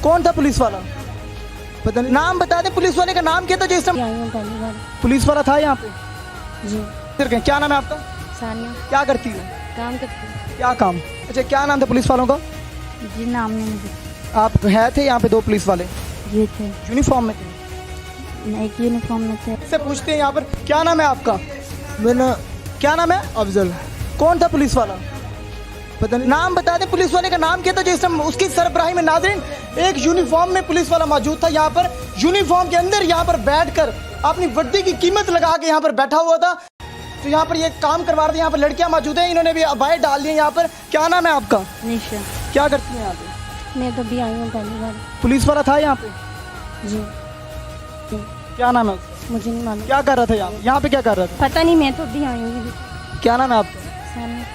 कौन था पुलिस वाला? पता नहीं, नाम बता दे पुलिस वाले का नाम क्या था जो इस टाइम आई हूँ पहली बार। पुलिस वाला था यहाँ पे? जी। फिर क्या नाम है आपका? सानिया। क्या करती हो? काम करती हूँ। क्या काम? अच्छा, क्या नाम था पुलिस वालों का? जी नाम नहीं मुझे। आप है थे यहाँ पे दो पुलिस वाले ये थे। यूनिफॉर्म में थे? मैं एक यूनिफॉर्म में थे। से पूछते हैं यहाँ पर, क्या नाम है आपका? मैंने क्या नाम है? अफजल। कौन था पुलिस वाला? पता नहीं, नाम बता दे पुलिस वाले का नाम क्या था जो इस टाइम उसकी सरबराही में? नाज़रीन, एक यूनिफॉर्म में पुलिस वाला मौजूद था यहाँ पर, यूनिफॉर्म के अंदर यहाँ पर बैठकर अपनी वर्दी की कीमत लगा के यहाँ पर बैठा हुआ था। तो यहाँ पर ये काम करवा रहे थे, यहाँ पर लड़कियां मौजूद हैं, इन्होंने भी अबाए डाल दिए यहाँ पर। क्या नाम है आपका? निशा। क्या करती हैं यहाँ पे? मैं तो भी आई हूँ पहली बार। पुलिस वाला था यहाँ पे? जी। जी। क्या नाम है उसका? मुझे नहीं मालूम। क्या कर रहा था यहाँ पे क्या कर रहा था? पता नहीं, मैं तो भी आई हूँ। क्या नाम है आपका? सानिया।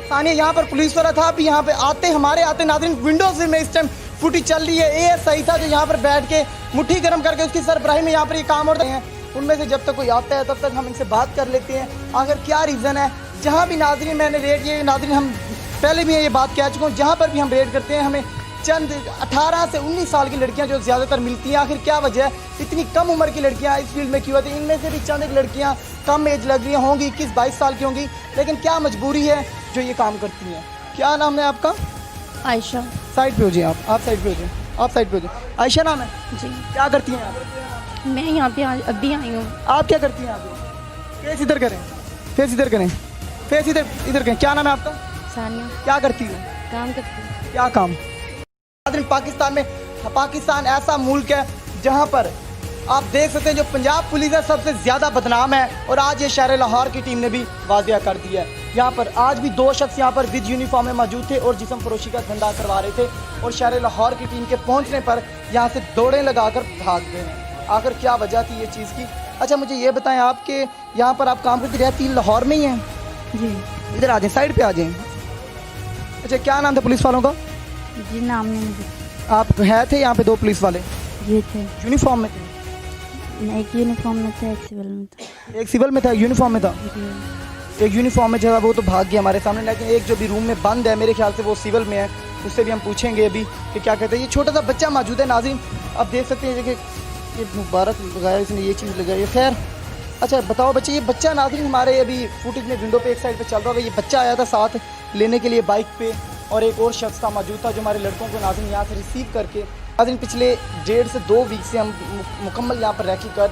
सानिया, यहाँ पर पुलिस वाला था। अभी यहाँ पे हमारे आते नाज़रीन विंडो से में इस टाइम फुटेज चल रही है। एएसआई था जो यहाँ पर बैठ के मुट्ठी गर्म करके उसकी सरबराही में यहाँ पर ये काम हो रहे हैं। उनमें से जब तक कोई आता है तब तक हम इनसे बात कर लेते हैं आखिर क्या रीज़न है। जहाँ भी नाज़रीन मैंने रेड ये नाज़रीन हम पहले भी ये बात कह चुका हूँ, जहाँ पर भी हम रेड करते हैं हमें चंद 18 से 19 साल की लड़कियां जो ज़्यादातर मिलती हैं। आखिर क्या वजह है इतनी कम उम्र की लड़कियां इस फील्ड में क्यों आती हैं? इनमें से भी चंद एक लड़कियां कम एज लग रही होंगी, 21-22 साल की होंगी, लेकिन क्या मजबूरी है जो ये काम करती हैं। क्या नाम है आपका? आयशा। साइड पे हो जाइए, आप साइड पे हो जाइए, आप साइड पे हो जाइए। आयशा नाम है जी। क्या करती हैं आप? मैं यहाँ पे अभी आई हूँ। आप क्या करती हैं यहाँ पे? फेस इधर करें, फेस इधर करें, फेस इधर करें। क्या नाम है आपका? सानिया। क्या करती हो? काम करती हूँ। क्या काम? पाकिस्तान ऐसा मुल्क है जहां पर आप देख सकते हैं जो पंजाब पुलिस है सबसे ज़्यादा बदनाम है, और आज ये शहर लाहौर की टीम ने भी वाजिया कर दिया है। यहाँ पर आज भी दो शख्स यहाँ पर विद यूनिफॉर्म में मौजूद थे और जिस्म फरोशी का धंधा करवा रहे थे, और शहर लाहौर की टीम के पहुँचने पर यहाँ से दौड़ें लगाकर भाग गए हैं। आखिर क्या वजह थी ये चीज़ की? अच्छा, मुझे ये बताएं, आपके यहाँ पर आप काम करती रहती लाहौर में ही हैं? जी। इधर आ जाएँ, साइड पर आ जाएँ। अच्छा, क्या नाम था पुलिस वालों का? जी नाम नहीं मुझे। आप है थे यहाँ पे दो पुलिस वाले ये थे। यूनिफॉर्म में थे? मैं एक यूनिफॉर्म में था, एक सिविल में था। एक सिविल में था, यूनिफॉर्म में था। जी। एक यूनिफॉर्म में जो है वो तो भाग गया हमारे सामने, लेकिन एक जो भी रूम में बंद है मेरे ख्याल से वो सिविल में है, उससे भी हम पूछेंगे अभी कि क्या कहते हैं। ये छोटा सा बच्चा मौजूद है नाज़रीन, आप देख सकते हैं कि ये मुबारक लगाया इसने, ये चीज़ लगाई है। खैर, अच्छा बताओ बच्चे, ये बच्चा नाज़रीन हमारे अभी फुटेज में विंडो पे एक साइड पे चल रहा था, ये बच्चा आया था साथ लेने के लिए बाइक पे, और एक और शख्स था मौजूद था जो हमारे लड़कों को नाज़रीन यहाँ से रिसीव करके नाज़रीन पिछले 1.5 से 2 वीक से हम मुकम्मल यहाँ पर रैकी कर